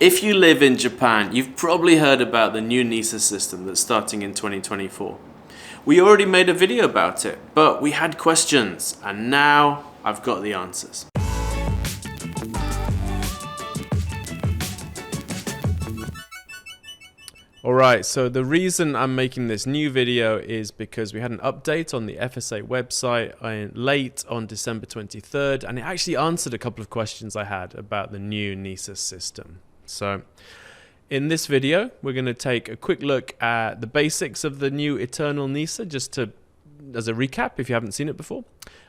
If you live in Japan, you've probably heard about the new NISA system that's starting in 2024. We already made a video about it, but we had questions, and now I've got the answers. Alright, so the reason I'm making this new video is because we had an update on the FSA website late on December 23rd, and it actually answered a couple of questions I had about the new NISA system. So in this video, we're going to take a quick look at the basics of the new Eternal NISA, just as a recap if you haven't seen it before.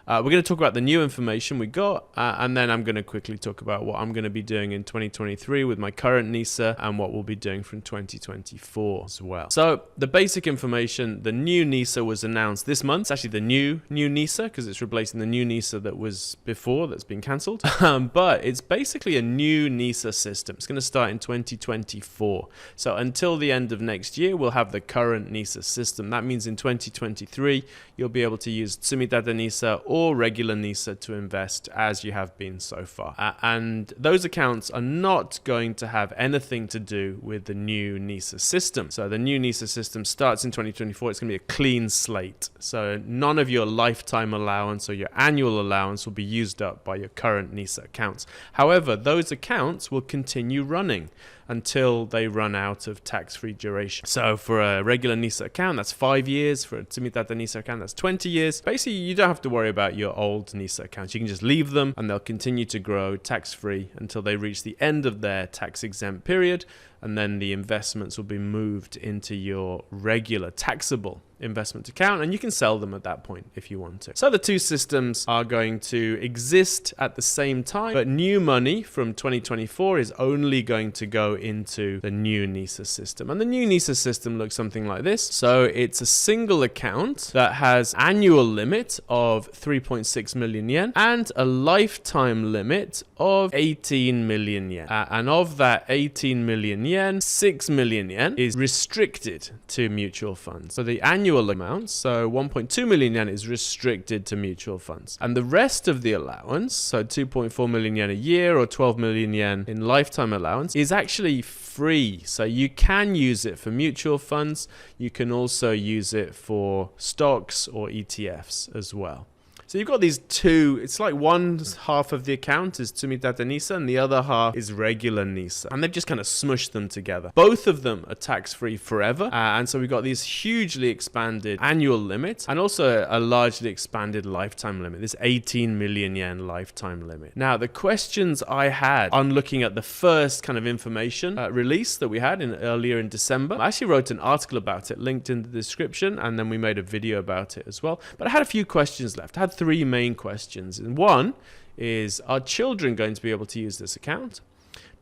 We're going to talk about the new information we got, and then I'm going to quickly talk about what I'm going to be doing in 2023 with my current NISA and what we'll be doing from 2024 as well. So the basic information, the new NISA was announced this month. It's actually the new NISA because it's replacing the new NISA that was before that's been cancelled. But it's basically a new NISA system. It's going to start in 2024. So until the end of next year, we'll have the current NISA system. That means in 2023, you'll be able to use Tsumitate NISA or regular NISA to invest as you have been so far. And those accounts are not going to have anything to do with the new NISA system. So the new NISA system starts in 2024. It's going to be a clean slate. So none of your lifetime allowance or your annual allowance will be used up by your current NISA accounts. However, those accounts will continue running until they run out of tax-free duration. So for a regular NISA account, that's 5 years. For a Tsumitate NISA account, that's 20 years. Basically, you don't have to worry about your old NISA accounts. You can just leave them and they'll continue to grow tax-free until they reach the end of their tax-exempt period, and then the investments will be moved into your regular taxable investment account, and you can sell them at that point if you want to. So the two systems are going to exist at the same time, but new money from 2024 is only going to go into the new NISA system. And the new NISA system looks something like this. So it's a single account that has annual limit of 3.6 million yen and a lifetime limit of 18 million yen. And of that 18 million yen, 6 million yen is restricted to mutual funds. So the annual amounts, so 1.2 million yen, is restricted to mutual funds. And the rest of the allowance, so 2.4 million yen a year or 12 million yen in lifetime allowance, is actually free. So you can use it for mutual funds. You can also use it for stocks or ETFs as well. So you've got these two, it's like one half of the account is Tsumitate NISA and the other half is regular NISA. And they've just kind of smushed them together. Both of them are tax-free forever. And so we've got these hugely expanded annual limits and also a largely expanded lifetime limit, this 18 million yen lifetime limit. Now, the questions I had on looking at the first kind of information release that we had earlier in December, I actually wrote an article about it, linked in the description, and then we made a video about it as well. But I had a few questions left. I had three main questions. And one is, are children going to be able to use this account?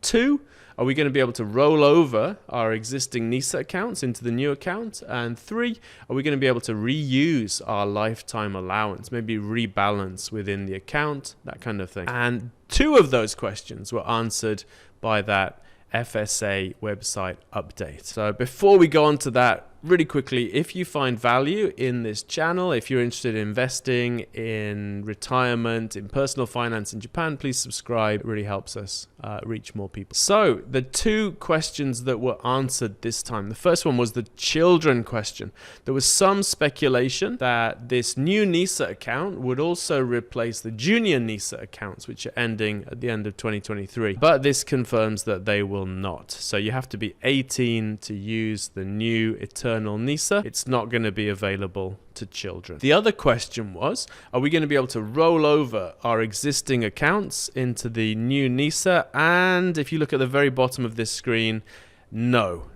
Two, are we going to be able to roll over our existing NISA accounts into the new account? And three, are we going to be able to reuse our lifetime allowance, maybe rebalance within the account, that kind of thing? And two of those questions were answered by that FSA website update. So before we go on to that, really quickly, if you find value in this channel, if you're interested in investing in retirement, in personal finance in Japan, please subscribe. It really helps us reach more people. So the two questions that were answered this time, the first one was the children question. There was some speculation that this new NISA account would also replace the junior NISA accounts, which are ending at the end of 2023. But this confirms that they will not. So you have to be 18 to use the new Eternal NISA. It's not going to be available to children. The other question was, are we going to be able to roll over our existing accounts into the new NISA? And if you look at the very bottom of this screen, no.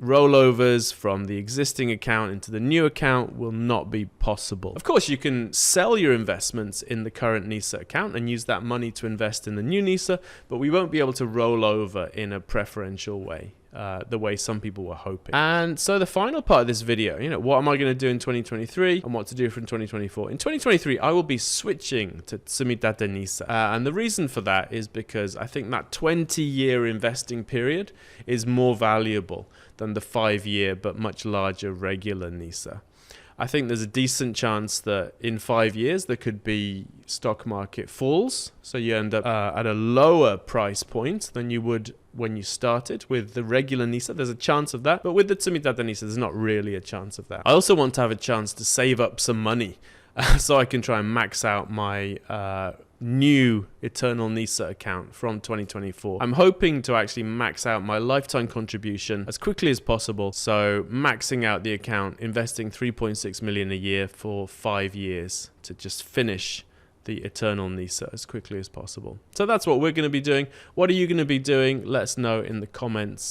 Rollovers from the existing account into the new account will not be possible. Of course, you can sell your investments in the current NISA account and use that money to invest in the new NISA, but we won't be able to roll over in a preferential way. The way some people were hoping. And so the final part of this video, what am I going to do in 2023 and what to do from 2024? In 2023, I will be switching to Tsumitate NISA. And the reason for that is because I think that 20-year investing period is more valuable than the 5-year but much larger regular NISA. I think there's a decent chance that in 5 years there could be stock market falls. So you end up at a lower price point than you would when you started with the regular NISA. There's a chance of that. But with the Tsumitate NISA, there's not really a chance of that. I also want to have a chance to save up some money so I can try and max out my new Eternal NISA account from 2024. I'm hoping to actually max out my lifetime contribution as quickly as possible. So maxing out the account, investing 3.6 million a year for 5 years to just finish the Eternal NISA as quickly as possible. So that's what we're going to be doing. What are you going to be doing? Let us know in the comments.